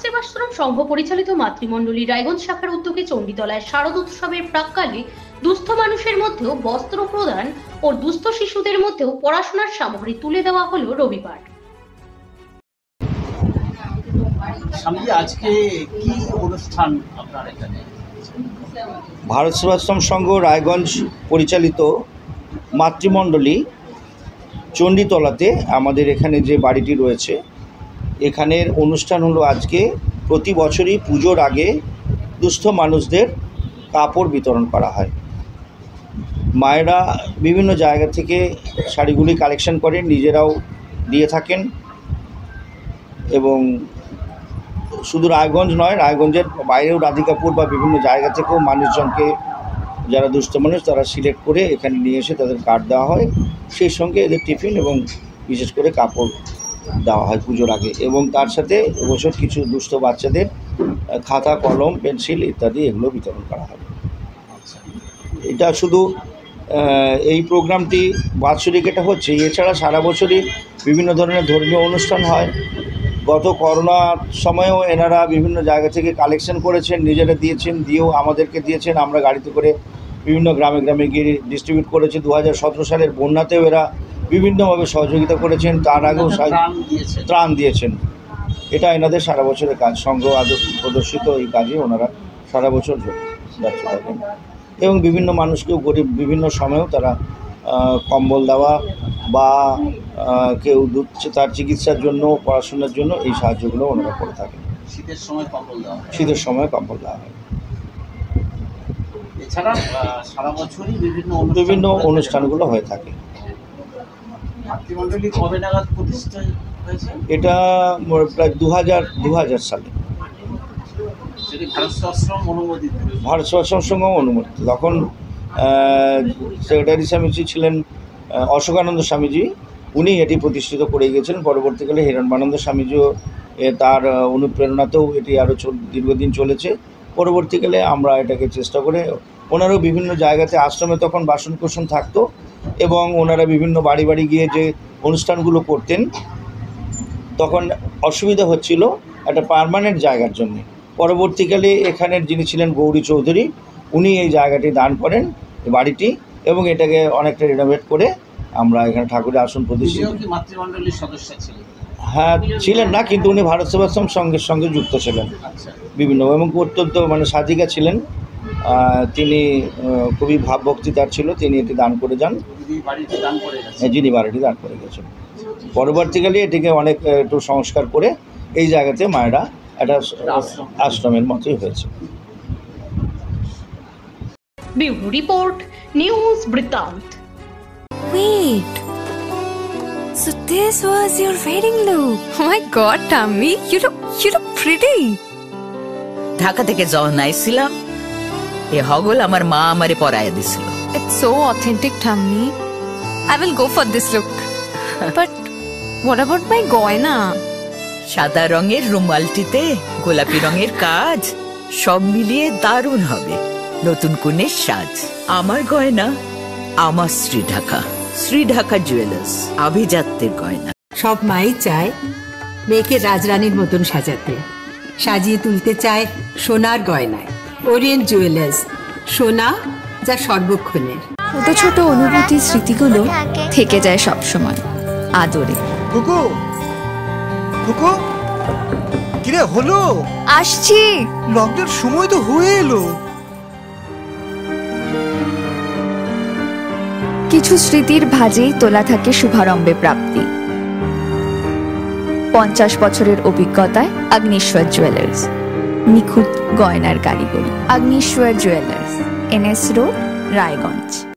সেবাশ্রম সংঘ পরিচালিত মাতৃমণ্ডলী রায়গঞ্জ শাখার উদ্যোগে চণ্ডীতলায় শারদ উৎসবের প্রাক্কালে দুস্থ মানুষের মধ্যেও বস্ত্র প্রদান ও দুস্থ শিশুদের মধ্যেও পড়াশোনার সামগ্রী তুলে দেওয়া হলো রবিবার। আজকে কি অনুষ্ঠান আপনার এখানে? ভারত সেবাশ্রম সংঘ রায়গঞ্জ পরিচালিত মাতৃমণ্ডলী চণ্ডীতলাতে আমাদের এখানে যে বাড়িটি রয়েছে, এখানের অনুষ্ঠান হলো আজকে প্রতি বছরই পুজোর আগে দুস্থ মানুষদের কাপড় বিতরণ করা হয়। মায়েরা বিভিন্ন জায়গা থেকে শাড়িগুলি কালেকশন করেন, নিজেরাও দিয়ে থাকেন এবং শুধু রায়গঞ্জ নয়, রায়গঞ্জের বাইরেও রাধিকাপুর বা বিভিন্ন জায়গা থেকেও মানুষজনকে, যারা দুস্থ মানুষ তারা সিলেক্ট করে এখানে নিয়ে এসে তাদের কার্ড দেওয়া হয়, সেই সঙ্গে এদের টিফিন এবং বিশেষ করে কাপড় দেওয়া হয় পুজোর আগে। এবং তার সাথে এবছর কিছু দুস্থ বাচ্চাদের খাতা, কলম, পেন্সিল ইত্যাদি এগুলো বিতরণ করা হয়। এটা শুধু এই প্রোগ্রামটি বাৎসরিক এটা হচ্ছে, এছাড়া সারা বছরই বিভিন্ন ধরনের ধর্মীয় অনুষ্ঠান হয়। গত করোনার সময়েও এনারা বিভিন্ন জায়গা থেকে কালেকশন করেছেন, নিজেরা দিয়েছেন, দিয়েও আমাদেরকে দিয়েছেন। আমরা গাড়িতে করে বিভিন্ন গ্রামে গ্রামে গিয়ে ডিস্ট্রিবিউট করেছি। 2017 সালের বন্যাতেও এরা বিভিন্নভাবে সহযোগিতা করেছেন, তার আগেও ত্রাণ দিয়েছেন। এটা এনাদের সারা বছরের কাজ, সংঘ প্রদর্শিত এই কাজে ওনারা সারা বছর ব্যস্ত থাকেন এবং বিভিন্ন মানুষকেও গরিব বিভিন্ন সময়েও তারা কম্বল দেওয়া বা কেউ তার চিকিৎসার জন্য, পড়াশোনার জন্য এই সাহায্যগুলো ওনারা করে থাকেন। শীতের সময় কম্বল দেওয়া হয়। শীতের সময় কম্বল দেওয়া হয়। এছাড়া সারা বছরই বিভিন্ন অনুষ্ঠানগুলো হয়ে থাকে। মাতৃমণ্ডলী কবে নাগাদ প্রতিষ্ঠা হয়েছে? এটা প্রায় 2000 সালে ভারত সেবাশ্রম সংঘ অনুমোদিত। তখন সেক্রেটারি স্বামীজি ছিলেন অশোকানন্দ স্বামীজি, উনি এটি প্রতিষ্ঠিত করে গিয়েছিলেন। পরবর্তীকালে হিরণবানন্দ স্বামীজিও তার অনুপ্রেরণাতেও এটি আরও দীর্ঘদিন চলেছে। পরবর্তীকালে আমরা এটাকে চেষ্টা করে, ওনারাও বিভিন্ন জায়গাতে আশ্রমে তখন বাসনকোসন থাকতো এবং ওনারা বিভিন্ন বাড়ি বাড়ি গিয়ে যে অনুষ্ঠানগুলো করতেন, তখন অসুবিধা হচ্ছিল একটা পার্মানেন্ট জায়গার জন্য। পরবর্তীকালে এখানের যিনি ছিলেন গৌরী চৌধুরী, উনি এই জায়গাটি দান করেন, বাড়িটি, এবং এটাকে অনেকটা রিনোভেট করে আমরা এখানে ঠাকুরের আসন প্রতিষ্ঠিত। মাতৃমণ্ডলীর সদস্য ছিলেন? হ্যাঁ, ছিলেন না, কিন্তু উনি ভারত সেবাশ্রম সংঘের সঙ্গে যুক্ত ছিলেন বিভিন্ন, এবং অত্যন্ত সাধিকা ছিলেন। তিনি খুবই ভাবভক্তিদার ছিল, তিনি এটি দান করে যান, যিনি বাড়িটি দান করে গেছেন। পরবর্তীকালে এটিকে অনেক একটু সংস্কার করে এই জায়গাতে মায়েরা একটা আশ্রমের মতোই হয়েছে। ব্যুরো রিপোর্ট, নিউজ বৃত্তান্ত। Wait, so this was your wedding look? Oh my God, Tammy, you look pretty. Dhaka থেকে যখন আইছিলাম, এ হগল আমার মা আমারে পরাইয়া দিছিল। It's so authentic, Tammy. I will go for this look. But what about my goina? সাদা রঙের রুমালটিতে গোলাপি রঙের কাজ, সব মিলিয়ে দারুণ হবে নতুন কনের সাজ। আমার গয়না আমার শ্রী ঢাকা জুয়েলার্স, আভিজাত্যের গয়না। সব মাই চায় মেয়েকে রাজরানীর মতন সাজাতে, সাজিয়ে তুলতে চায় সোনার গয়নায়। ওরিয়েন্ট জুয়েলার্স, সোনা যা সর্বক্ষণের। ছোট ছোট অনুভূতি, স্মৃতিগুলো থেকে যায় সব সময় আদরে। কুকু কুকু, কিরে হলো? আসছি, লকডাউন সময় তো হয়ে এলো। কিছু স্মৃতির ভাজেই তোলা থাকে শুভারম্ভে প্রাপ্তি। 50 বছরের অভিজ্ঞতায় আগ্নেশ্বর জুয়েলার্স, নিখুঁত গয়নার কারিগরি। Agneshwar jewellers, NS road, Raiganj.